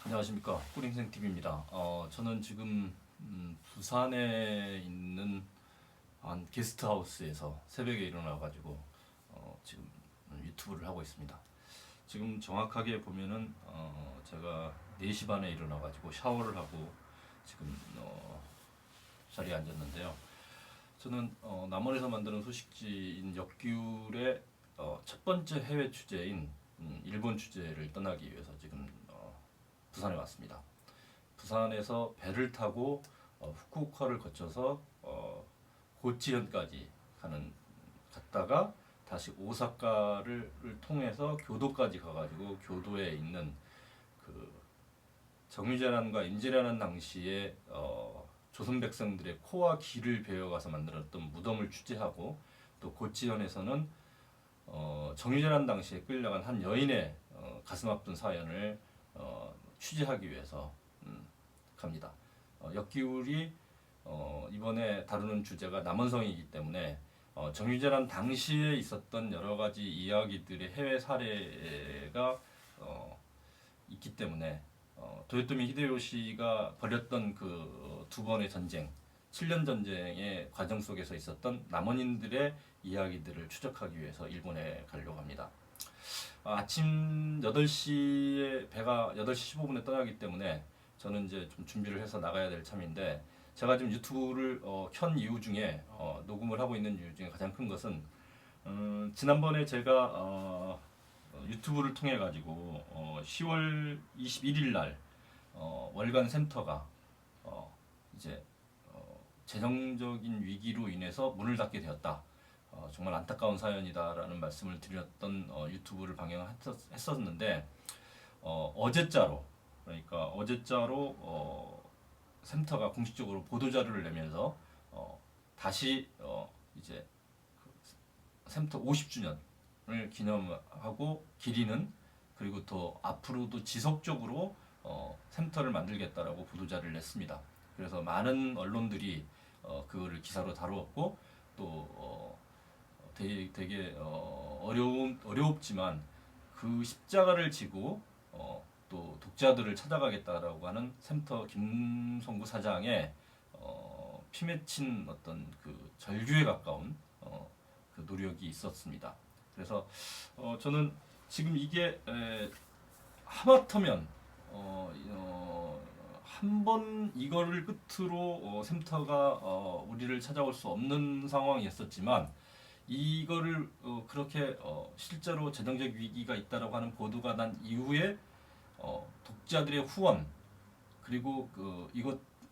안녕하십니까, 꿀인생TV입니다. 저는 지금 부산에 있는 한 게스트하우스에서 새벽에 일어나가지고 지금 유튜브를 하고 있습니다. 지금 정확하게 보면은 제가 4시 반에 일어나가지고 샤워를 하고 지금 자리에 앉았는데요. 저는 남원에서 만드는 소식지인 역귤의 첫 번째 해외 취재인 일본 취재를 떠나기 위해서 지금 부산에 왔습니다. 부산에서 배를 타고 후쿠오카를 거쳐서 고치현까지 갔다가 다시 오사카를 통해서 교도까지 가가지고 교도에 있는 그 정유재란과 임진왜란 당시에 조선 백성들의 코와 귀를 베어가서 만들었던 무덤을 취재하고, 또 고치현에서는 정유재란 당시에 끌려간 한 여인의 가슴 아픈 사연을 취재하기 위해서 갑니다. 역기울이 이번에 다루는 주제가 남원성이기 때문에 정유재란 당시에 있었던 여러 가지 이야기들의 해외 사례가 있기 때문에 도요토미 히데요시가 벌였던 그 두 번의 전쟁, 7년 전쟁의 과정 속에서 있었던 남원인들의 이야기들을 추적하기 위해서 일본에 가려고 합니다. 아침 8시에 배가 8시 15분에 떠나기 때문에 저는 이제 좀 준비를 해서 나가야 될 참인데, 제가 지금 유튜브를 켠 이유 중에 녹음을 하고 있는 이유 중에 가장 큰 것은 지난번에 제가 유튜브를 통해 가지고 10월 21일 날 월간 센터가 이제 재정적인 위기로 인해서 문을 닫게 되었다. 정말 안타까운 사연이다라는 말씀을 드렸던 유튜브를 방영했었는데, 어제자로, 그러니까 어제자로 샘터가 공식적으로 보도자료를 내면서 다시 이제 샘터 50주년을 기념하고 기리는, 그리고 또 앞으로도 지속적으로 샘터를 만들겠다라고 보도자료를 냈습니다. 그래서 많은 언론들이 그거를 기사로 다루었고, 또 되게 어렵지만 그 십자가를 지고 또 독자들을 찾아가겠다라고 하는 샘터 김성구 사장의 피 맺힌 어떤 그 절규에 가까운 그 노력이 있었습니다. 그래서 저는 지금 이게 하마터면 한 번 이거를 끝으로 샘터가 우리를 찾아올 수 없는 상황이었었지만, 이거를 그렇게 실제로 재정적 위기가 있다라고 하는 보도가 난 이후에 독자들의 후원, 그리고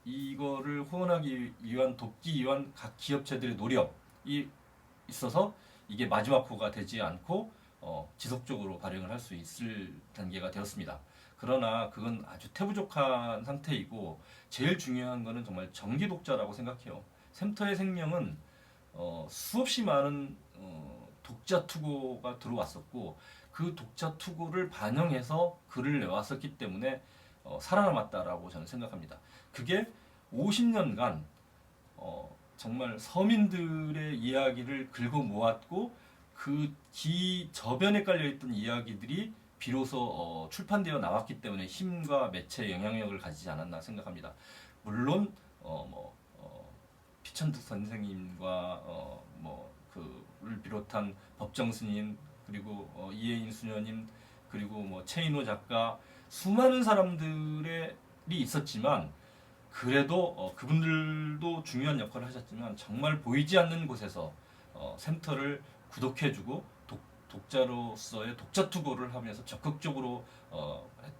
이거를 후원하기 위한, 돕기 위한 각 기업체들의 노력이 있어서 이게 마지막 호가 되지 않고 지속적으로 발행을 할 수 있을 단계가 되었습니다. 그러나 그건 아주 태부족한 상태이고, 제일 중요한 거는 정말 정기 독자라고 생각해요. 샘터의 생명은 수없이 많은 독자 투고가 들어왔었고, 그 독자 투고를 반영해서 글을 내왔었기 때문에 살아남았다라고 저는 생각합니다. 그게 50년간 정말 서민들의 이야기를 긁어 모았고, 그 저변에 깔려있던 이야기들이 비로소 출판되어 나왔기 때문에 힘과 매체 영향력을 가지지 않았나 생각합니다. 물론 피천득 선생님과 그를 비롯한 법정 스님, 그리고 이혜인 수녀님, 그리고 최인호 작가, 수많은 사람들이 있었지만, 그래도 그분들도 중요한 역할을 하셨지만, 정말 보이지 않는 곳에서 샘터를 구독해주고 독자로서의 독자 투고를 하면서 적극적으로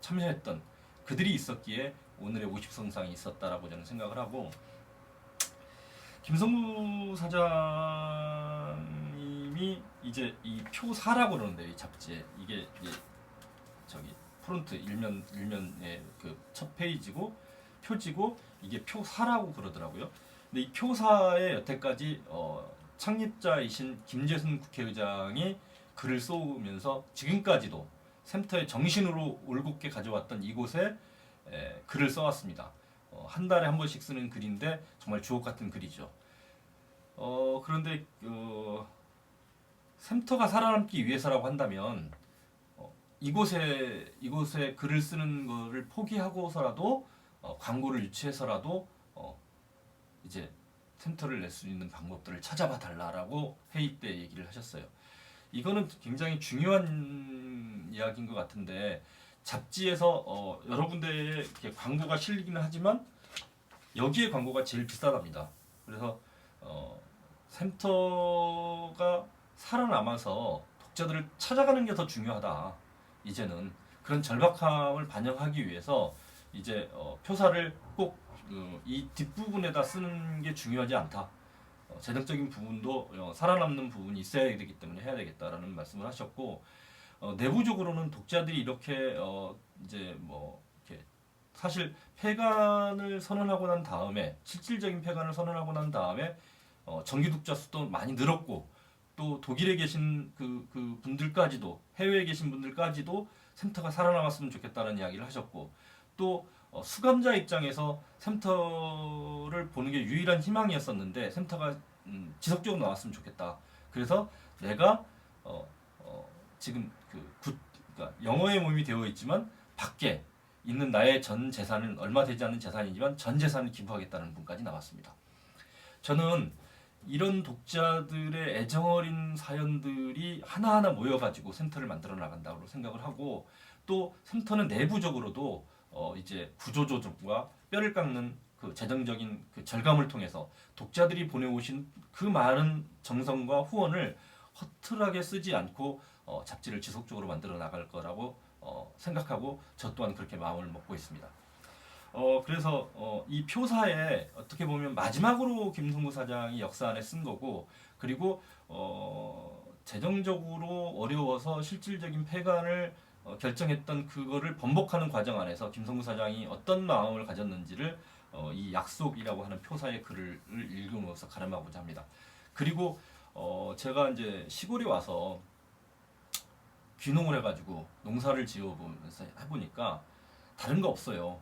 참여했던 그들이 있었기에 오늘의 50성상이 있었다라고 저는 생각을 하고, 김성구 사장님이 이제 이 표사라고 그러는데, 이 잡지에 이게 저기 프론트 일면의 그 첫 페이지고 표지고, 이게 표사라고 그러더라고요. 근데 이 표사에 여태까지 창립자이신 김재순 국회의장이 글을 쏘면서 지금까지도 샘터의 정신으로 올곧게 가져왔던 이곳에 글을 써왔습니다. 한 달에 한 번씩 쓰는 글인데 정말 주옥 같은 글이죠. 그런데 샘터가 살아남기 위해서라고 한다면 이곳에 글을 쓰는 거를 포기하고서라도 광고를 유치해서라도 이제 샘터를 낼 수 있는 방법들을 찾아봐 달라라고 회의 때 얘기를 하셨어요. 이거는 굉장히 중요한 이야기인 것 같은데 잡지에서 여러 군데에 이렇게 광고가 실리기는 하지만 여기에 광고가 제일 비싸답니다. 그래서 샘터가 살아남아서 독자들을 찾아가는 게 더 중요하다. 이제는 그런 절박함을 반영하기 위해서 이제 표사를 꼭 이 뒷부분에다 쓰는 게 중요하지 않다. 재정적인 부분도 살아남는 부분이 있어야 되기 때문에 해야 되겠다라는 말씀을 하셨고 내부적으로는 독자들이 이렇게 이제 뭐 이렇게 사실 폐간을 선언하고 난 다음에 실질적인 폐간을 선언하고 난 다음에 정기 독자 수도 많이 늘었고 또 독일에 계신 그 분들까지도 해외에 계신 분들까지도 샘터가 살아남았으면 좋겠다는 이야기를 하셨고 또 수감자 입장에서 샘터를 보는 게 유일한 희망이었었는데 샘터가 지속적으로 나왔으면 좋겠다. 그래서 내가 지금 그러니까 영어에 몸이 되어 있지만 밖에 있는 나의 전 재산은 얼마 되지 않는 재산이지만 전 재산을 기부하겠다는 분까지 나왔습니다. 저는 이런 독자들의 애정어린 사연들이 하나하나 모여가지고 샘터를 만들어 나간다고 생각을 하고 또 샘터는 내부적으로도 이제 구조조정과 뼈를 깎는 그 재정적인 그 절감을 통해서 독자들이 보내오신 그 많은 정성과 후원을 허틀하게 쓰지 않고 잡지를 지속적으로 만들어 나갈 거라고 생각하고 저 또한 그렇게 마음을 먹고 있습니다. 그래서 이 표사에 어떻게 보면 마지막으로 김성구 사장이 역사 안에 쓴 거고 그리고 재정적으로 어려워서 실질적인 폐간을 결정했던 그거를 번복하는 과정 안에서 김성구 사장이 어떤 마음을 가졌는지를 이 약속이라고 하는 표사의 글을 읽으면서 가름하고자 합니다. 그리고 제가 이제 시골에 와서 귀농을 해가지고 농사를 지어보면서 해보니까 다른 거 없어요.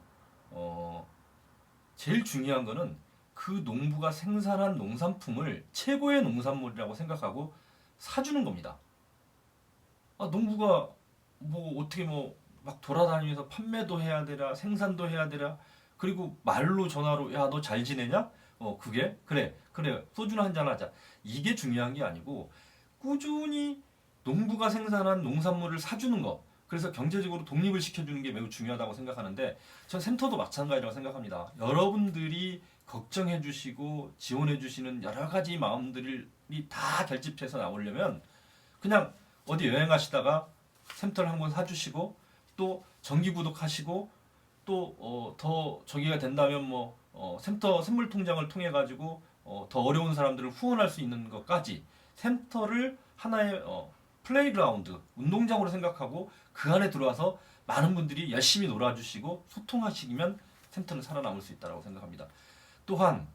제일 중요한 거는 그 농부가 생산한 농산품을 최고의 농산물이라고 생각하고 사주는 겁니다. 농부가 뭐 어떻게 뭐 막 돌아다니면서 판매도 해야 되라 생산도 해야 되라 그리고 말로 전화로 야 너 잘 지내냐? 그게 그래 소주나 한잔 하자 이게 중요한 게 아니고 꾸준히 농부가 생산한 농산물을 사주는 거 그래서 경제적으로 독립을 시켜주는 게 매우 중요하다고 생각하는데 전 샘터도 마찬가지라고 생각합니다. 여러분들이 걱정해 주시고 지원해 주시는 여러 가지 마음들이 다 결집해서 나오려면 그냥 어디 여행하시다가 샘터를 한 권 사주시고 또 정기 구독하시고 또 더 저기가 된다면 뭐 샘터 샘물 통장을 통해 가지고 더 어려운 사람들을 후원할 수 있는 것까지 샘터를 하나의 플레이그라운드 운동장으로 생각하고 그 안에 들어와서 많은 분들이 열심히 놀아주시고 소통하시면 샘터는 살아남을 수 있다고 생각합니다. 또한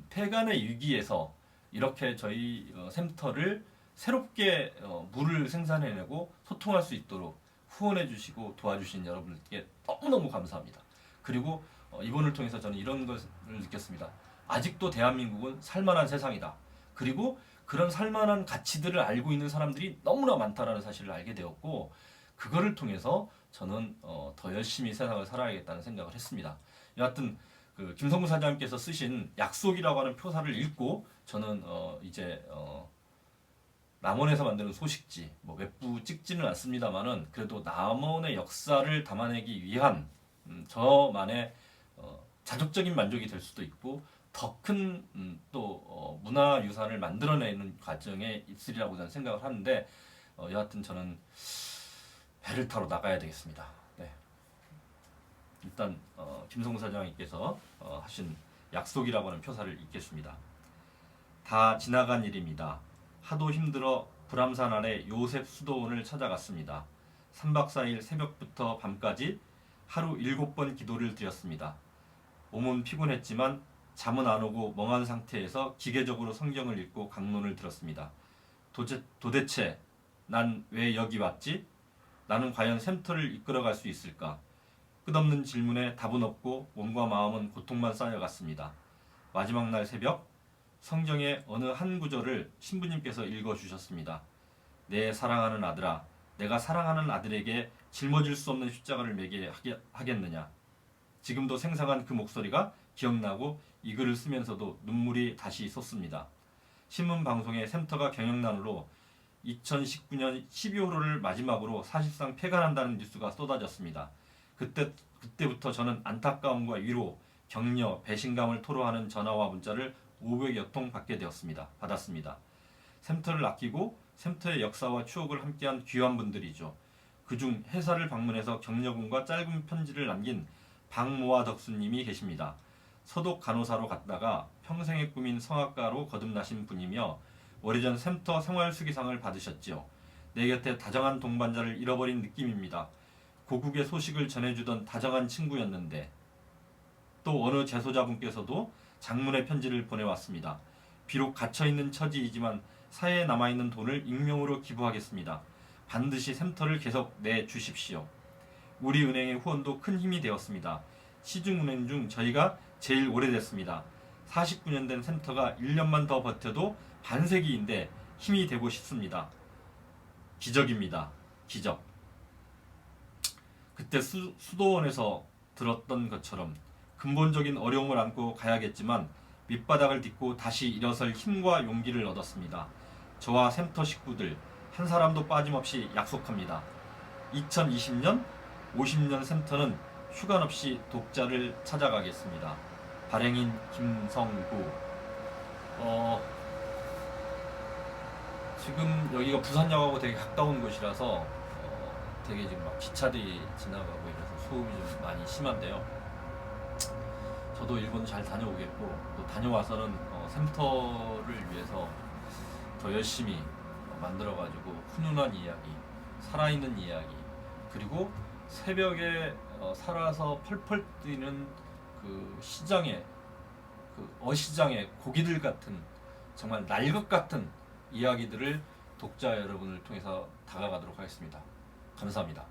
폐간의 위기에서 이렇게 저희 샘터를 새롭게 물을 생산해내고 소통할 수 있도록 후원해주시고 도와주신 여러분들께 너무너무 감사합니다. 그리고 이번을 통해서 저는 이런 것을 느꼈습니다. 아직도 대한민국은 살만한 세상이다. 그리고 그런 살만한 가치들을 알고 있는 사람들이 너무나 많다라는 사실을 알게 되었고 그거를 통해서 저는 더 열심히 세상을 살아야겠다는 생각을 했습니다. 여하튼 그 김성구 사장님께서 쓰신 약속이라고 하는 표사를 읽고 저는 이제 남원에서 만드는 소식지 뭐 웹부 찍지는 않습니다만은 그래도 남원의 역사를 담아내기 위한 저만의 자족적인 만족이 될 수도 있고 더 큰 또 문화유산을 만들어내는 과정에 있으리라고 저는 생각을 하는데 여하튼 저는 배를 타러 나가야 되겠습니다. 네. 일단 김성구 사장님께서 하신 약속이라고 하는 표사를 읽겠습니다. 다 지나간 일입니다. 하도 힘들어 불암산 아래 요셉 수도원을 찾아갔습니다. 3박 4일 새벽부터 밤까지 하루 7번 기도를 드렸습니다. 몸은 피곤했지만 잠은 안 오고 멍한 상태에서 기계적으로 성경을 읽고 강론을 들었습니다. 도대체 난 왜 여기 왔지? 나는 과연 샘터를 이끌어갈 수 있을까? 끝없는 질문에 답은 없고 몸과 마음은 고통만 쌓여갔습니다. 마지막 날 새벽 성경의 어느 한 구절을 신부님께서 읽어주셨습니다. 내 사랑하는 아들아, 내가 사랑하는 아들에게 짊어질 수 없는 십자가를 매게 하겠느냐. 지금도 생생한 그 목소리가 기억나고 이 글을 쓰면서도 눈물이 다시 솟습니다. 신문 방송에 샘터가 경영난으로 2019년 12호를 마지막으로 사실상 폐간한다는 뉴스가 쏟아졌습니다. 그때부터 저는 안타까움과 위로, 격려, 배신감을 토로하는 전화와 문자를 500여 통 받았습니다. 샘터를 아끼고 샘터의 역사와 추억을 함께한 귀한 분들이죠. 그중 회사를 방문해서 격려군과 짧은 편지를 남긴 박모아 덕수님이 계십니다. 서독 간호사로 갔다가 평생의 꿈인 성악가로 거듭나신 분이며 오래전 샘터 생활수기상을 받으셨지요. 내 곁에 다정한 동반자를 잃어버린 느낌입니다. 고국의 소식을 전해주던 다정한 친구였는데. 또 어느 재소자분께서도 장문의 편지를 보내왔습니다. 비록 갇혀있는 처지이지만 사회에 남아있는 돈을 익명으로 기부하겠습니다. 반드시 샘터를 계속 내주십시오. 우리 은행의 후원도 큰 힘이 되었습니다. 시중은행 중 저희가 제일 오래됐습니다. 49년 된 샘터가 1년만 더 버텨도 반세기인데 힘이 되고 싶습니다. 기적입니다. 기적. 그때 수도원에서 들었던 것처럼 근본적인 어려움을 안고 가야겠지만 밑바닥을 딛고 다시 일어설 힘과 용기를 얻었습니다. 저와 샘터 식구들 한 사람도 빠짐없이 약속합니다. 2020년 50년 샘터는 휴관 없이 독자를 찾아가겠습니다. 발행인 김성구. 지금 여기가 부산역하고 되게 가까운 곳이라서 되게 지금 막 기차들이 지나가고 이래서 소음이 좀 많이 심한데요. 저도 일본 잘 다녀오겠고 또 다녀와서는 샘터를 위해서 더 열심히 만들어가지고 훈훈한 이야기, 살아있는 이야기, 그리고 새벽에 살아서 펄펄 뛰는 그 시장의 그 어시장의 고기들 같은 정말 날것 같은 이야기들을 독자 여러분을 통해서 다가가도록 하겠습니다. 감사합니다.